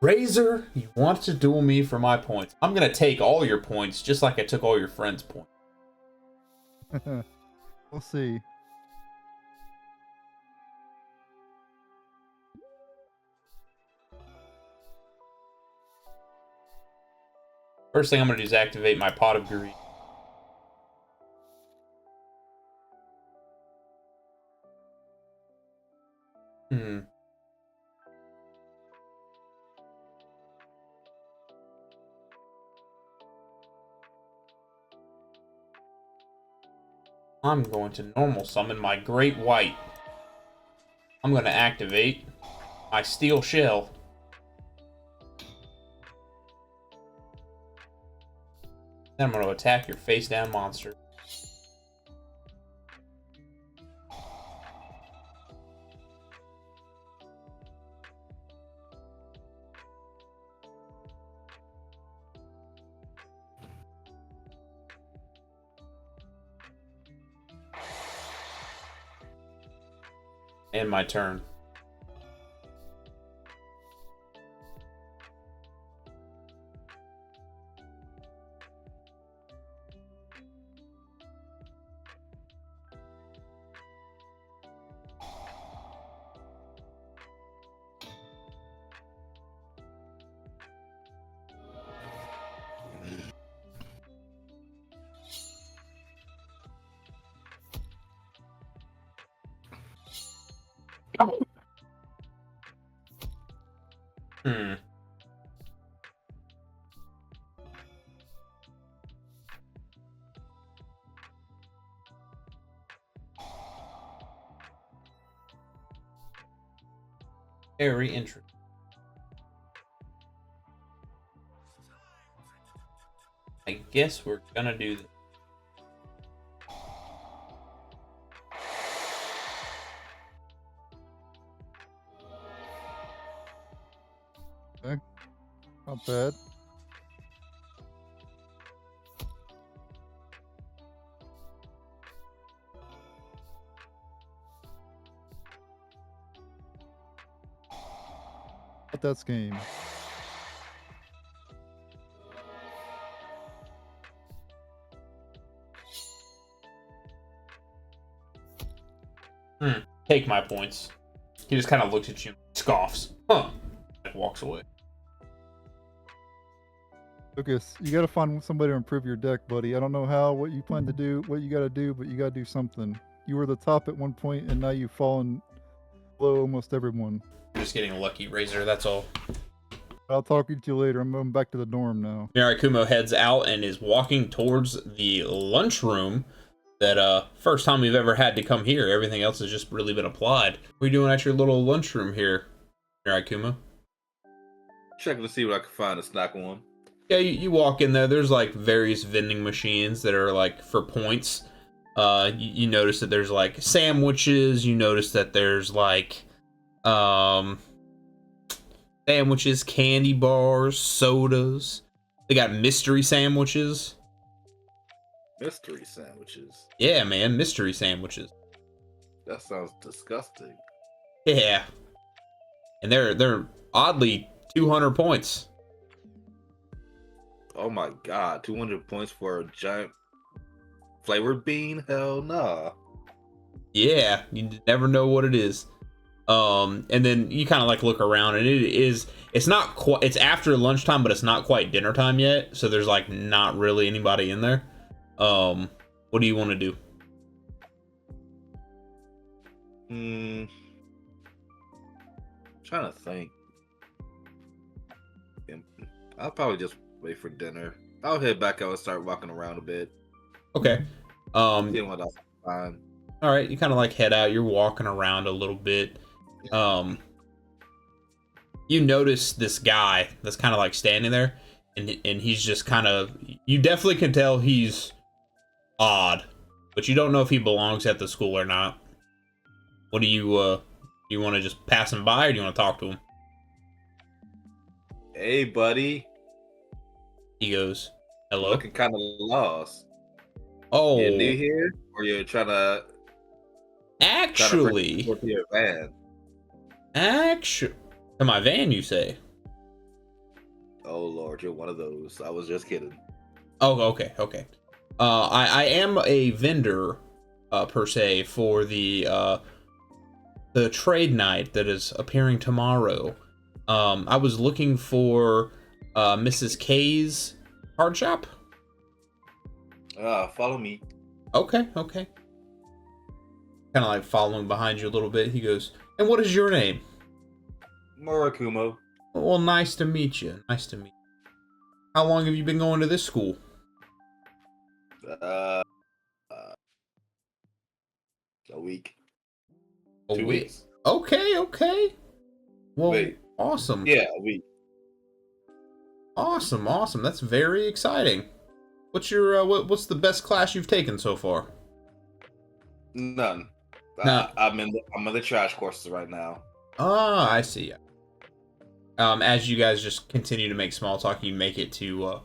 Razor, you want to duel me for my points. I'm going to take all your points, just like I took all your friends' points. We'll see. First thing I'm going to do is activate my Pot of Greed. I'm going to normal summon my Great White. I'm going to activate my Steel Shell. Then I'm going to attack your face-down monster. And my turn. Very interesting. I guess we're gonna do this. Okay. Not bad. But that's game. Take my points. He just kind of looks at you and scoffs. Huh. And walks away. Lucas, you gotta find somebody to improve your deck, buddy. I don't know how, what you plan to do, what you gotta do, but you gotta do something. You were the top at one point, and now you've fallen below almost everyone. I'm just getting lucky, Razor, that's all. I'll talk to you later. I'm moving back to the dorm now. Mirakumo heads out and is walking towards the lunchroom. That first time we've ever had to come here. Everything else has just really been applied. What are you doing at your little lunchroom here, Mirakumo? Checking to see what I can find to snack on. Yeah, you walk in there. There's like various vending machines that are like for points. You notice that there's like sandwiches. You notice that there's like sandwiches, candy bars, sodas. They got mystery sandwiches. Mystery sandwiches? Yeah, man, mystery sandwiches. That sounds disgusting. Yeah. And they're oddly 200 points. Oh my god, 200 points for a giant flavored bean? Hell nah. Yeah, you never know what it is. And then you kind of like look around, and it's not quite, it's after lunchtime, but it's not quite dinner time yet, so there's like not really anybody in there. What do you want to do? Trying to think. I'll probably just wait for dinner. I'll head back out and start walking around a bit. Okay. Seeing what else I find. All right, you kind of like head out. You're walking around a little bit. You notice this guy that's kind of like standing there, and he's just kind of. You definitely can tell he's odd, but you don't know if he belongs at the school or not. What do you you want to just pass him by, or do you want to talk to him? Hey, buddy. He goes, hello? Looking kind of lost. Oh. You new here? Or you're trying to... Actually... to your van? To my van, you say? Oh Lord, you're one of those. I was just kidding. Oh, okay, okay. I am a vendor, per se, for the trade night that is appearing tomorrow. I was looking for Mrs. K's card shop. Follow me. Okay, okay. Kind of like following behind you a little bit. He goes, "And what is your name?" Murakumo. Well, nice to meet you. Nice to meet you. How long have you been going to this school? Uh, a week. A 2 week. weeks. Okay, okay. Well, Wait. awesome. Yeah, a week. Awesome, awesome. That's very exciting. What's your what's the best class you've taken so far? None. No. I'm in the trash courses right now. Ah, I see. As you guys just continue to make small talk, you make it to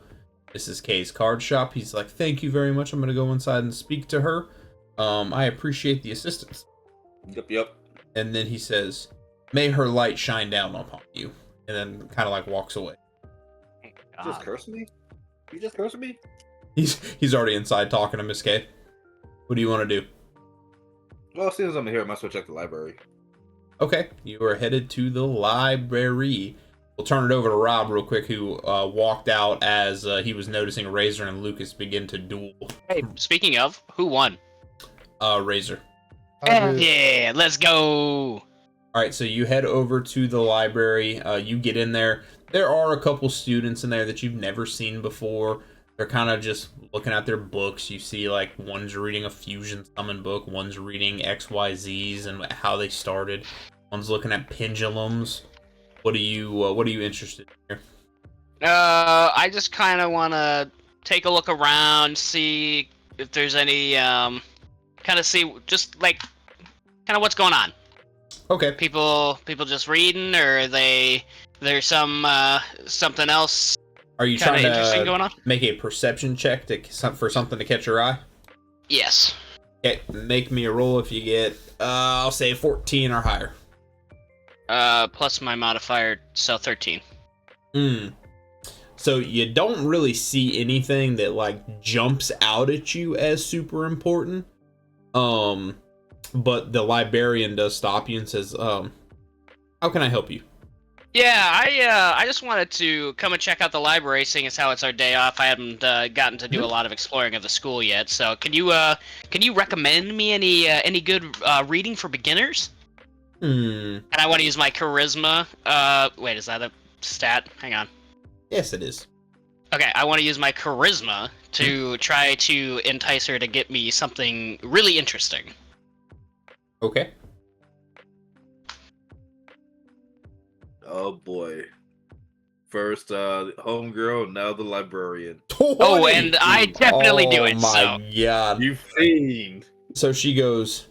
Mrs. K's card shop. He's like, "Thank you very much. I'm gonna go inside and speak to her. I appreciate the assistance." Yep. And then he says, "May her light shine down upon you," and then kind of like walks away. Just curse me? You just cursed me? He's already inside talking to Miss K. What do you want to do? Well, as soon as I'm here, I might as well check the library. Okay, you are headed to the library. We'll turn it over to Rob real quick, who walked out as he was noticing Razor and Lucas begin to duel. Hey, speaking of, who won? Razor. Yeah, let's go. All right, so you head over to the library. You get in there. There are a couple students in there that you've never seen before. They're kind of just looking at their books. You see, like, one's reading a fusion summon book. One's reading XYZs and how they started. One's looking at pendulums. What are you interested in here? I just kind of want to take a look around, see if there's any, kind of see, just, like, kind of what's going on. Okay. People just reading, or are there's something else Are you kind trying of interesting going to on? make a perception check for something to catch your eye? Yes. Okay, make me a roll if you get, I'll say 14 or higher. Plus my modifier, so 13. So you don't really see anything that, like, jumps out at you as super important. But the librarian does stop you and says, "How can I help you?" Yeah, I just wanted to come and check out the library, seeing as how it's our day off. I haven't gotten to do a lot of exploring of the school yet. So can you recommend me any good reading for beginners? And I want to use my charisma. Wait, is that a stat? Hang on. Yes, it is. Okay, I want to use my charisma to try to entice her to get me something really interesting. Okay. Oh boy. First, homegirl, now the librarian. 20! Oh, and I definitely do it. Oh my god. You fiend. So she goes,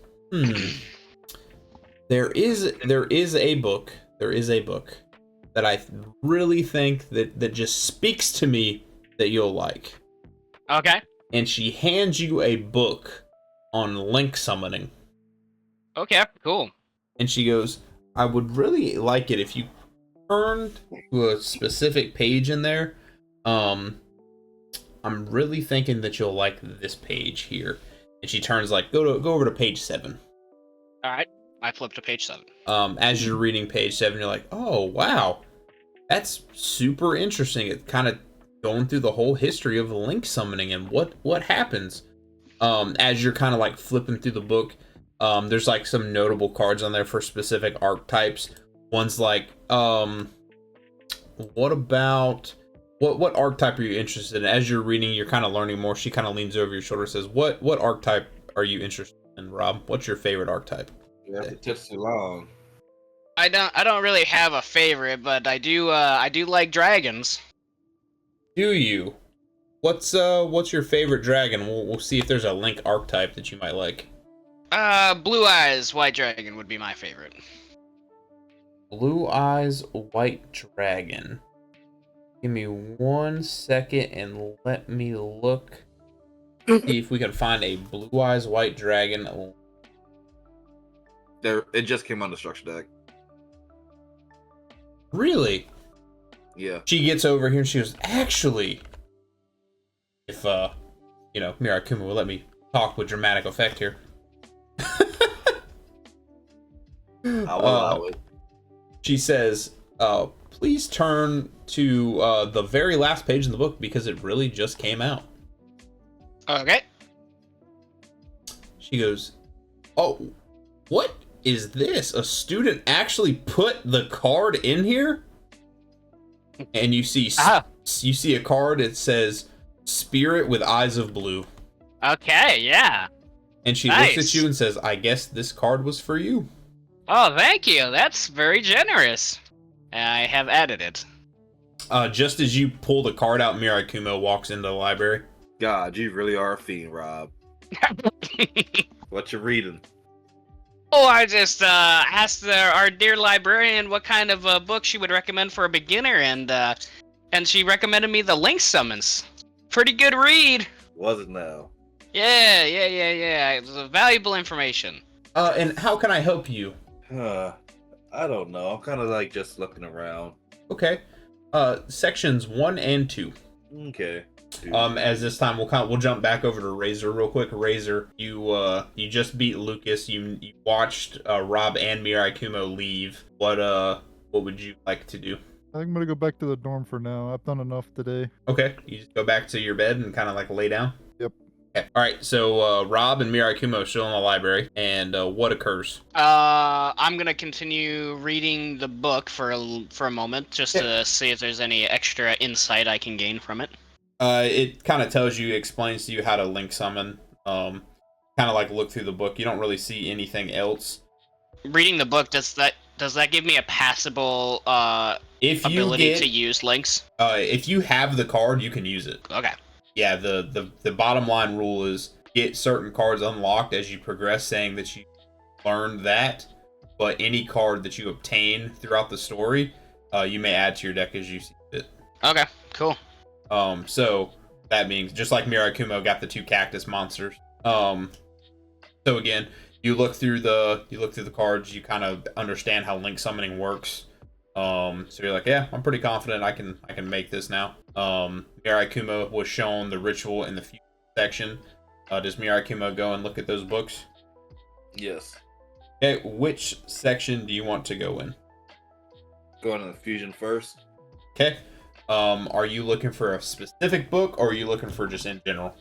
There is a book. There is a book that I really think that just speaks to me that you'll like. Okay. And she hands you a book on link summoning. Okay, cool. And she goes, "I would really like it if you turned to a specific page in there. I'm really thinking that you'll like this page here." And she turns, like, go over to page 7. All right, I flipped to page 7. As you're reading page 7, you're like, "Oh wow, that's super interesting." It's kind of going through the whole history of link summoning and what happens. As you're kind of like flipping through the book, there's like some notable cards on there for specific archetypes. One's like, what about what archetype are you interested in? As you're reading, you're kind of learning more. She kind of leans over your shoulder and says, what archetype are you interested in, Rob? What's your favorite archetype? You have to touch too long. I don't really have a favorite, but I do like dragons. Do you? What's your favorite dragon? We'll see if there's a link archetype that you might like. Blue Eyes White Dragon would be my favorite. Blue Eyes White Dragon. Give me 1 second and let me look. See if we can find a Blue Eyes White Dragon. There, it just came on the structure deck. Really? Yeah. She gets over here and she goes, actually, if, Mirakuma will let me talk with dramatic effect here. I'll allow it. She says, please turn to the very last page in the book because it really just came out. Okay. She goes, oh, what is this? A student actually put the card in here? And you see a card that says Spirit with Eyes of Blue. Okay, yeah. And she looks at you and says, I guess this card was for you. Oh, thank you. That's very generous. I have added it. Just as you pull the card out, Mirakuma walks into the library. God, you really are a fiend, Rob. What you reading? Oh, I just asked our dear librarian what kind of book she would recommend for a beginner, and she recommended me the Link Summons. Pretty good read. Was it now? Yeah. It was valuable information. And how can I help you? I don't know. I'm kind of like just looking around. Okay. Sections 1 and 2. Okay. As this time we'll jump back over to Razor real quick. Razor, you just beat Lucas. You watched Rob and Mirai leave. What would you like to do? I think I'm gonna go back to the dorm for now. I've done enough today. Okay, you just go back to your bed and kind of like lay down. Yep. Okay. All right. So Rob and Mirai are still in the library, and what occurs? I'm gonna continue reading the book for a moment just to see if there's any extra insight I can gain from it. It kind of tells you, explains to you how to link summon. Kind of like look through the book. You don't really see anything else. Reading the book, does that give me a passable ability to use links? If you have the card, you can use it. Okay. Yeah, the bottom line rule is get certain cards unlocked as you progress, saying that you learned that. But any card that you obtain throughout the story, you may add to your deck as you see it. Okay, cool. So that means just like Mirai got the 2 cactus monsters. So again, you look through the cards, you kind of understand how link summoning works. So you're like, yeah, I'm pretty confident I can make this now. Mirai was shown the ritual in the fusion section. Does Mirai go and look at those books? Yes. Okay, which section do you want to go in? Going to the fusion first. Okay. Are you looking for a specific book, or are you looking for just in general?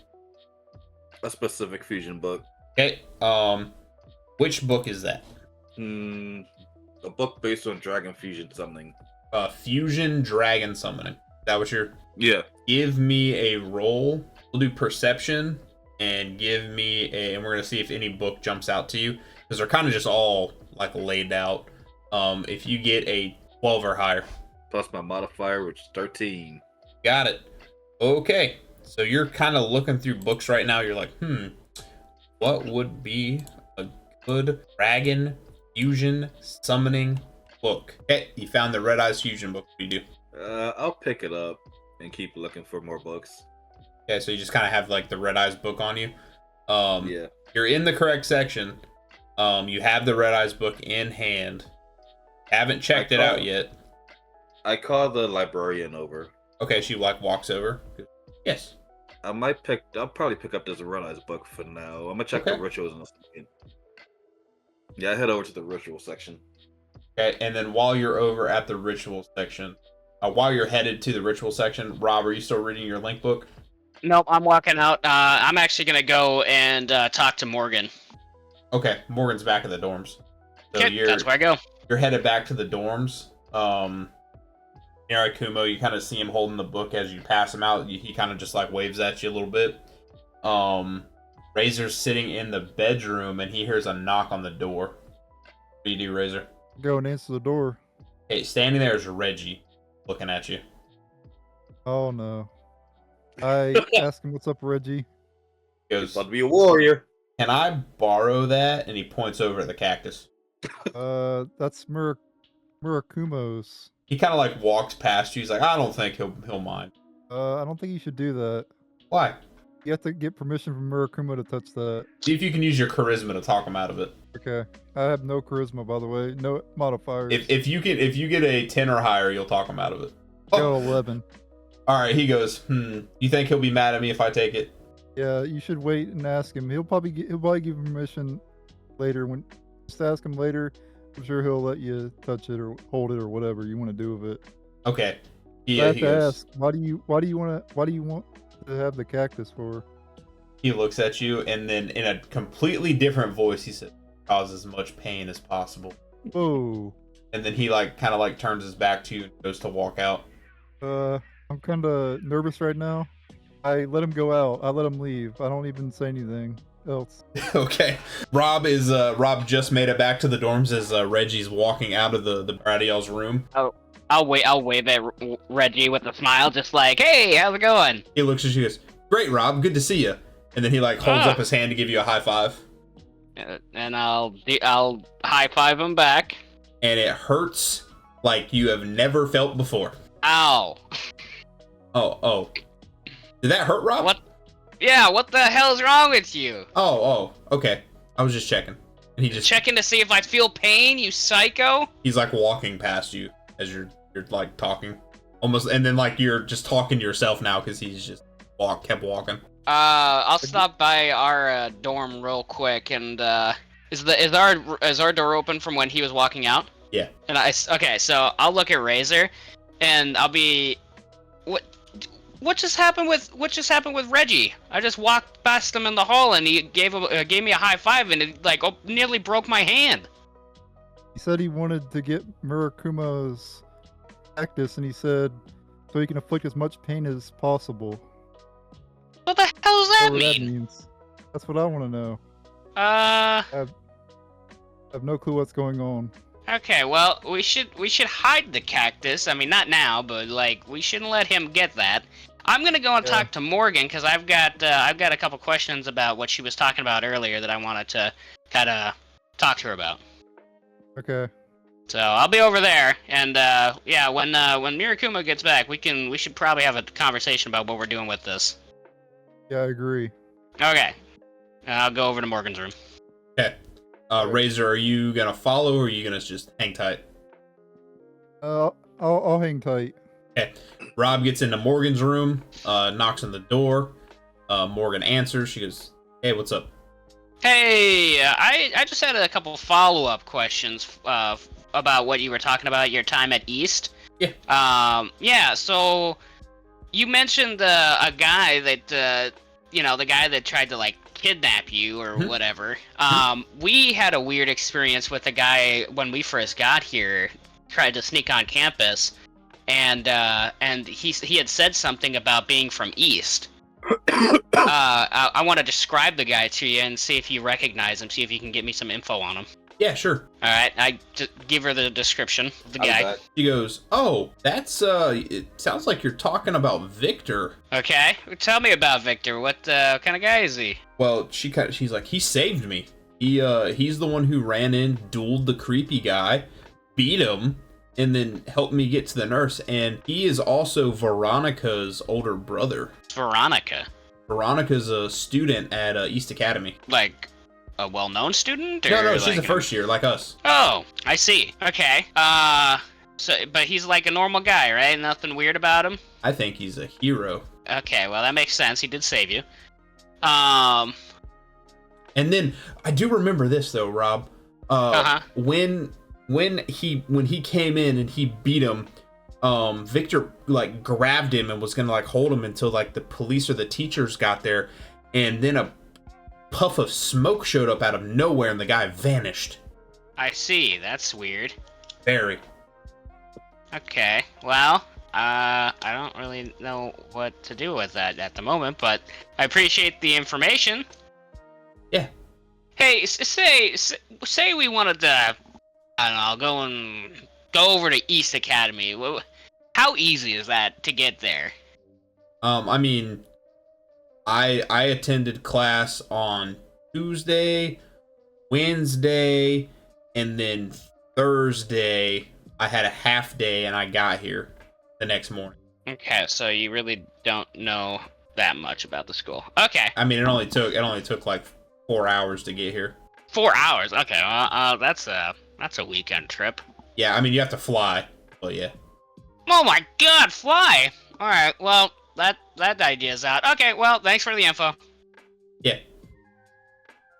A specific fusion book. Okay. Which book is that? A book based on dragon fusion summoning. Fusion dragon summoning. Is that what you're? Yeah. Give me a roll. We'll do perception, and and we're gonna see if any book jumps out to you, because they're kind of just all like laid out. If you get a 12 or higher. Plus my modifier, which is 13. Got it. Okay. So you're kind of looking through books right now. You're like, what would be a good dragon fusion summoning book? Okay, you found the Red Eyes fusion book. What do you do? I'll pick it up and keep looking for more books. Okay, so you just kind of have like the Red Eyes book on you. Yeah. You're in the correct section. You have the Red Eyes book in hand. Haven't checked it out yet. I call the librarian over. Okay, she like walks over. Yes. I'll probably pick up this Red Eyes book for now. I'm gonna check the rituals in a second. Yeah, I head over to the ritual section. Okay, and then while you're over at the ritual section, while you're headed to the ritual section, Rob, are you still reading your link book? Nope, I'm walking out. I'm actually gonna go and talk to Morgan. Okay, Morgan's back in the dorms. So Okay, that's where I go. You're headed back to the dorms. Mirai, you kind of see him holding the book as you pass him out. He kind of just like waves at you a little bit. Razor's sitting in the bedroom and he hears a knock on the door. What do you do, Razor? Go and answer the door. Hey, standing there is Reggie looking at you. Oh no. I ask him, what's up, Reggie? He goes, About to be a warrior. can I borrow that? And he points over at the cactus. That's Murakumo's. He kind of like walks past you. He's like, I don't think he'll mind. I don't think you should do that. Why? You have to get permission from Murakumo to touch that. See if you can use your charisma to talk him out of it. Okay. I have no charisma, by the way. No modifiers. If you get a 10 or higher, you'll talk him out of it. Go 11. All right, he goes, you think he'll be mad at me if I take it? Yeah, you should wait and ask him. He'll probably give you permission later. Just ask him later. I'm sure he'll let you touch it or hold it or whatever you want to do with it. Okay. I have to ask, why do you want to have the cactus for? He looks at you, and then in a completely different voice, he says, "Cause as much pain as possible." Whoa. And then he kind of turns his back to you and goes to walk out. I'm kind of nervous right now. I let him go out. I let him leave. I don't even say anything else. Okay. Rob just made it back to the dorms as Reggie's walking out of the Bradiel's room. Oh, I'll wave at Reggie with a smile, just like, hey, how's it going? He looks at you and goes, "Great, Rob, good to see you." And then he holds up his hand to give you a high five. And I'll high five him back. And it hurts like you have never felt before. Ow. Oh. Did that hurt, Rob? What? Yeah, what the hell's wrong with you? Oh, okay. I was just checking. And he just checking to see if I feel pain, you psycho? He's walking past you as you're talking. Almost, and then you're just talking to yourself now because he's just kept walking. I'll stop by our dorm real quick and is our door open from when he was walking out? Yeah. And okay, so I'll look at Razor and I'll be what just happened with Reggie? I just walked past him in the hall and he gave me a high five and it nearly broke my hand. He said he wanted to get Murakumo's cactus, and he said so he can inflict as much pain as possible. What the hell does that Whatever mean? That means. That's what I want to know. I have no clue what's going on. Okay, well, we should hide the cactus. I mean, not now, but we shouldn't let him get that. I'm gonna go and talk to Morgan because I've got a couple questions about what she was talking about earlier that I wanted to kind of talk to her about. Okay. So I'll be over there, and yeah, when Mirakuma gets back, we should probably have a conversation about what we're doing with this. Yeah, I agree. Okay, I'll go over to Morgan's room. Okay. Razor, are you gonna follow or are you gonna just hang tight? I'll hang tight. Okay. Rob gets into Morgan's room, knocks on the door. Morgan answers. She goes, "Hey, what's up?" Hey, I just had a couple follow-up questions about what you were talking about, your time at East. Yeah. Yeah, so you mentioned a guy that, the guy that tried to, kidnap you or whatever. We had a weird experience with a guy when we first got here, tried to sneak on campus, and he had said something about being from East. I want to describe the guy to you and see if you recognize him, see if you can get me some info on him. Yeah, sure. Alright, I just give her the description of the guy. She goes, "Oh, that's, it sounds like you're talking about Victor." Okay, tell me about Victor. What kind of guy is he? Well, she's like, "He saved me. He's the one who ran in, dueled the creepy guy, beat him, and then helped me get to the nurse. And he is also Veronica's older brother." Veronica? Veronica's a student at East Academy. Like a well-known student? Or No, she's a first year, like us. Oh, I see. Okay. But he's like a normal guy, right? Nothing weird about him? I think he's a hero. Okay, well that makes sense. He did save you. And then I do remember this though, Rob. When he came in and he beat him, Victor grabbed him and was gonna hold him until the police or the teachers got there, and then a puff of smoke showed up out of nowhere and the guy vanished. I see. That's weird. Very. Okay. Well, I don't really know what to do with that at the moment, but I appreciate the information. Yeah. Hey, say we wanted to, I don't know, go over to East Academy. How easy is that to get there? I mean, I attended class on Tuesday, Wednesday, and then Thursday. I had a half day and I got here the next morning. Okay, so you really don't know that much about the school. Okay. I mean, it only took 4 hours to get here. 4 hours. Okay. Well, that's a weekend trip. Yeah, I mean, you have to fly, but yeah. Oh my god, fly! Alright, well, that idea's out. Okay, well, thanks for the info. Yeah.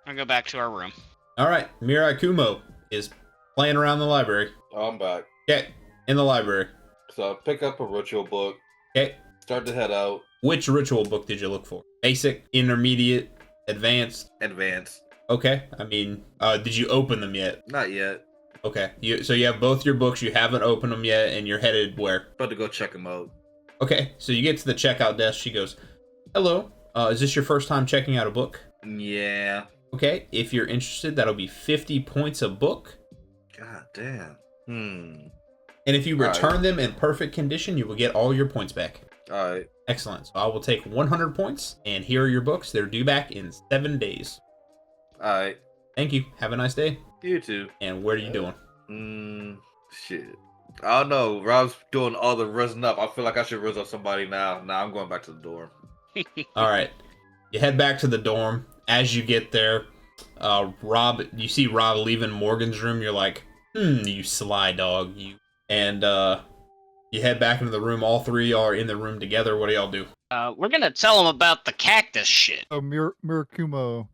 I'll go back to our room. All right. Mirai Kumo is playing around the library. I'm back. Okay. In the library. So I pick up a ritual book. Okay. Start to head out. Which ritual book did you look for? Basic, intermediate, advanced? Advance. Okay. I mean, did you open them yet? Not yet. Okay. So you have both your books. You haven't opened them yet, and you're headed where? About to go check them out. Okay. So you get to the checkout desk. She goes, "Hello. Is this your first time checking out a book?" Yeah. Okay. If you're interested, that'll be 50 points a book. God damn. And if you return them in perfect condition, you will get all your points back. Alright. Excellent. So I will take 100 points, and here are your books. They're due back in 7 days. Alright. Thank you. Have a nice day. You too. And what are you doing? Shit. I don't know. Rob's doing all the rising up. I feel like I should rise up somebody now. Nah, I'm going back to the dorm. All right. You head back to the dorm. As you get there, you see Rob leaving Morgan's room. You're like, you sly dog, you. And you head back into the room. All three are in the room together. What do y'all do? We're gonna tell him about the cactus shit. Oh, Mirakumo,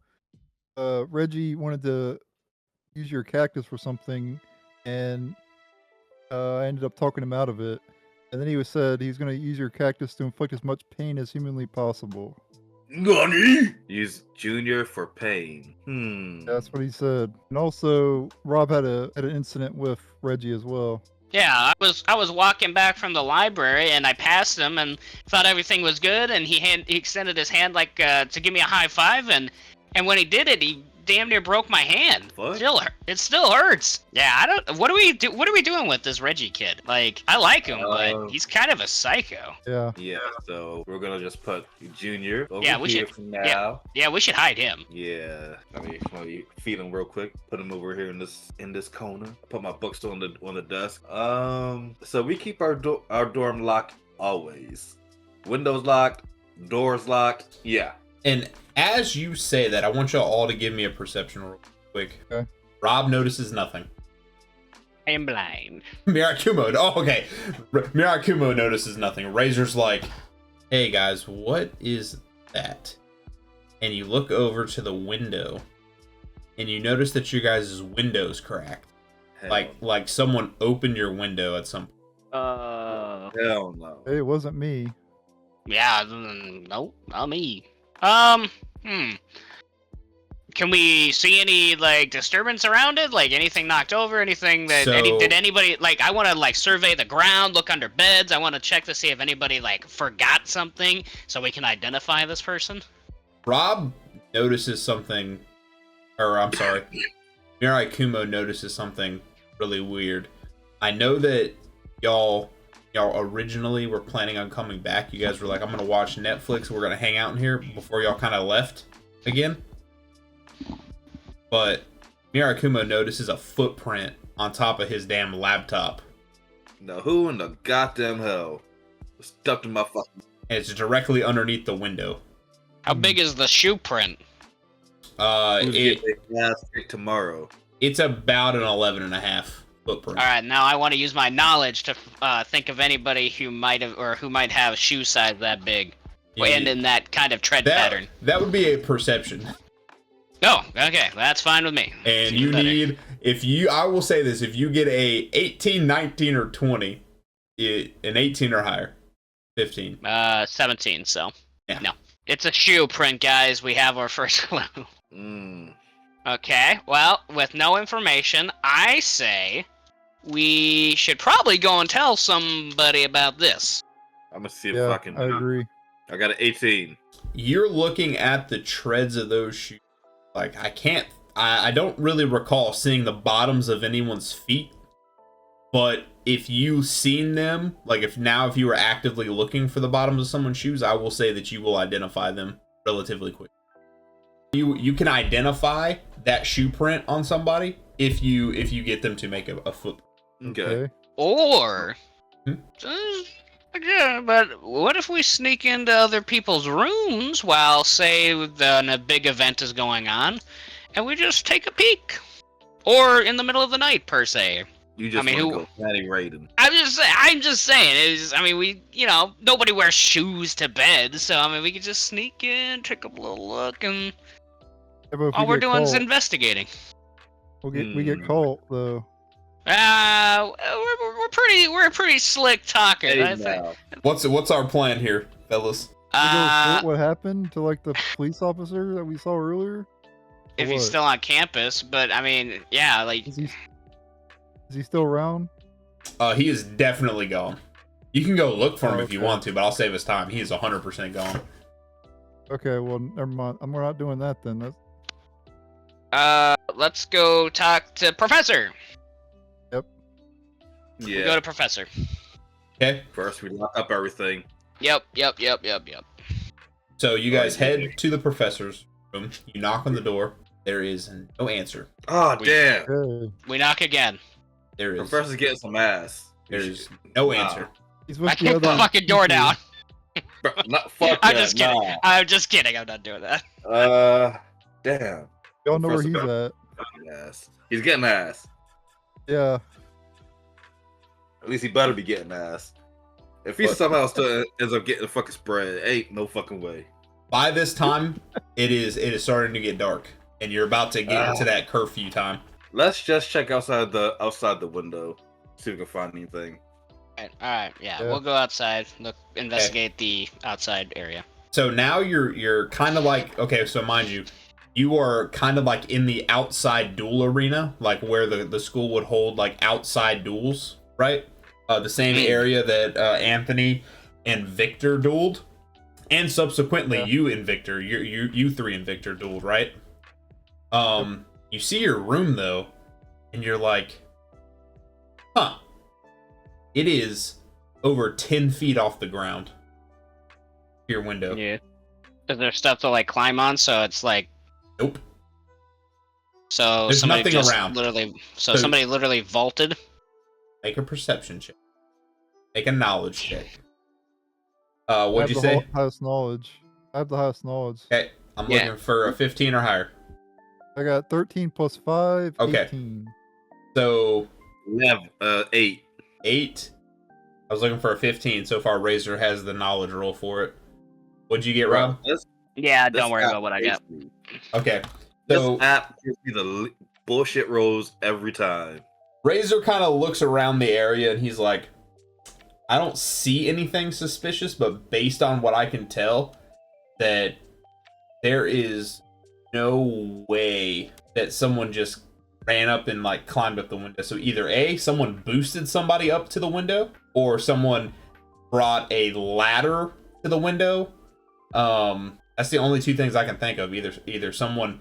Reggie wanted to use your cactus for something, and I ended up talking him out of it. And then he said he's going to use your cactus to inflict as much pain as humanly possible. Nani? Use Junior for pain. That's what he said. And also, Rob had an incident with Reggie as well. Yeah, I was walking back from the library and I passed him and thought everything was good, and he extended his hand like to give me a high five, and when he did it, he damn near broke my hand. What? It still hurts. Yeah, I don't. What are we doing with this Reggie kid? Like, I like him, but he's kind of a psycho. Yeah. Yeah, so we're gonna just put Junior over we here should, for now. Yeah, we should hide him. Yeah. I mean, let me feed him real quick. Put him over here in this corner. Put my books on the desk. So we keep our dorm locked always. Windows locked, doors locked. Yeah. And as you say that, I want y'all all to give me a perception real quick. Okay. Rob notices nothing. I am blind. Mirakumo. Oh, okay. Mirakumo notices nothing. Razor's like, "Hey guys, what is that?" And you look over to the window, and you notice that your guys' window's cracked. Hell. Like someone opened your window at some point. Hell no. Hey, it wasn't me. Yeah, no, not me. Can we see any, like, disturbance around it? Like, anything knocked over? Anything that... did anybody... Like, I want to, like, survey the ground, look under beds. I want to check to see if anybody, like, forgot something so we can identify this person. Rob notices something... Or, I'm sorry. Mirai Kumo notices something really weird. I know that y'all originally were planning on coming back. You guys were like, "I'm gonna watch Netflix, we're gonna hang out in here," before y'all kind of left again. But Mirakumo notices a footprint on top of his damn laptop. Now who in the goddamn hell stuffed in my fucking... And it's directly underneath the window. How big is the shoe print? Last pick tomorrow. It's about an 11.5 footprint. All right, now I want to use my knowledge to think of anybody who might have shoe size that big, and in that kind of tread pattern. That would be a perception. Oh, okay, that's fine with me. And you need, I will say this, if you get a 18, 19, or 20, an 18 or higher, 15. 17, so. Yeah. No. It's a shoe print, guys. We have our first clue. Okay, well, with no information, I say we should probably go and tell somebody about this. I'm gonna see if I can... I agree. I got an 18. You're looking at the treads of those shoes. Like, I don't really recall seeing the bottoms of anyone's feet, but if you've seen them, like if you were actively looking for the bottoms of someone's shoes, I will say that you will identify them relatively quick. You can identify that shoe print on somebody if you get them to make a foot. Okay. Or, yeah, but what if we sneak into other people's rooms while, say, a big event is going on, and we just take a peek? Or in the middle of the night, per se. You just I mean, want to go patty raiding. I'm just saying. Nobody wears shoes to bed, so I mean, we could just sneak in, take a little look, and Yeah, but if all we we're get doing is caught, investigating. we get caught though. We're a pretty slick talkers. Hey, I think. now. What's our plan here, fellas? We go report what happened to like the police officer that we saw earlier. If Or he's what? still on campus, but I mean, yeah, like Is he still around? He is definitely gone. You can go look for him if you Okay. want to, but I'll save his time. He is 100% gone. Okay, well never mind. We're not doing that then. That's let's go talk to Professor. We Yeah. go to Professor. Okay, First, we lock up everything. Yep. so you guys Oh, yeah. head to the professor's room. You knock on the door. There is no answer. Oh, damn. okay. We knock again. There is Professor's getting some ass. there's no Wow. answer. He's I with the kicked the other fucking door people. down. Bro, fuck I'm that, just kidding. nah. I'm just kidding. I'm not doing that. Damn. Y'all know where he's Professor at. Ass. He's getting ass. Yeah. At least he better be getting ass. If he What? somehow still ends up getting a fucking spread, ain't no fucking way. By this time, it is starting to get dark, and you're about to get into that curfew time. Let's just check outside the window. See if we can find anything. All right. Yeah, Yeah. we'll go outside. Look, investigate the outside area. So now you're kind of like, okay, so mind you, you are kind of like in the outside duel arena, like where the school would hold like outside duels, right? The same area that Anthony and Victor dueled, and subsequently Yeah. you and Victor, you three and Victor dueled, right? You see your room though, and you're like, huh? It is over 10 feet off the ground. Your window. Yeah. Is there stuff to like climb on? So it's like. Nope. So There's somebody nothing just around. literally. So So- somebody literally vaulted. Make a perception check. Make a knowledge check. I What'd have you the say? highest knowledge. I have the highest knowledge. Okay, I'm Yeah. looking for a 15 or higher. I got 13 plus 5, Okay. 18. So 8. 8. I was looking for a 15. So far, Razor has the knowledge roll for it. What'd you get, Rob? Yeah, This don't worry app about what I got. gives me- Okay. This So app gives me the bullshit rolls every time. Razor kind of looks around the area and he's like, I don't see anything suspicious, but based on what I can tell, that there is no way that someone just ran up and like climbed up the window. So either A, someone boosted somebody up to the window, or someone brought a ladder to the window. That's the only two things I can think of. Either someone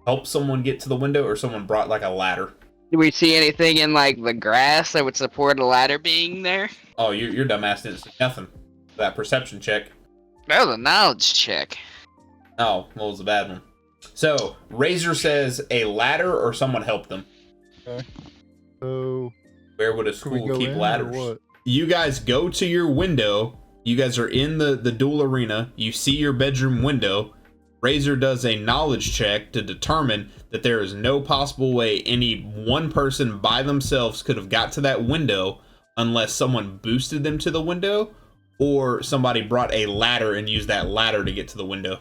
helped someone get to the window, or someone brought like a ladder. Do we see anything in like the grass that would support a ladder being there? Oh, your dumbass didn't see nothing. That perception check. That was a knowledge check. Oh, what was the bad one? So, Razor says a ladder or someone helped them. So, Where would a can we school go keep in or ladders? what? You guys go to your window. You guys are in the duel arena. You see your bedroom window. Razor does a knowledge check to determine that there is no possible way any one person by themselves could have got to that window unless someone boosted them to the window or somebody brought a ladder and used that ladder to get to the window.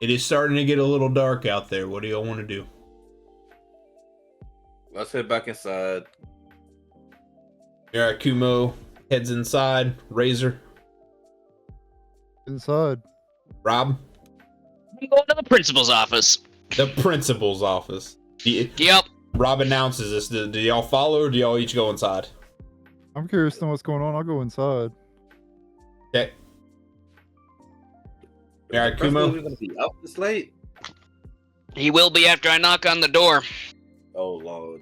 It is starting to get a little dark out there. What do y'all want to do? Let's head back inside. Alright, Kumo heads inside. Razor, Inside. Rob, I'm going to the principal's office. the principal's office. Yep. Rob announces this. Do y'all follow or do y'all each go inside? I'm curious to know what's going on. I'll go inside. Okay. All right, First of all, Kumo. we're gonna be out this late. He will be after I knock on the door. Oh lord.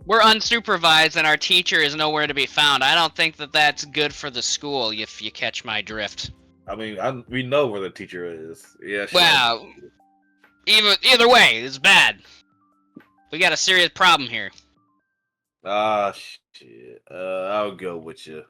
We're unsupervised and our teacher is nowhere to be found. I don't think that that's good for the school, if you catch my drift. I mean, we know where the teacher is. Yeah. Sure. Well, either way, it's bad. We got a serious problem here. Ah, shit. I'll go with you.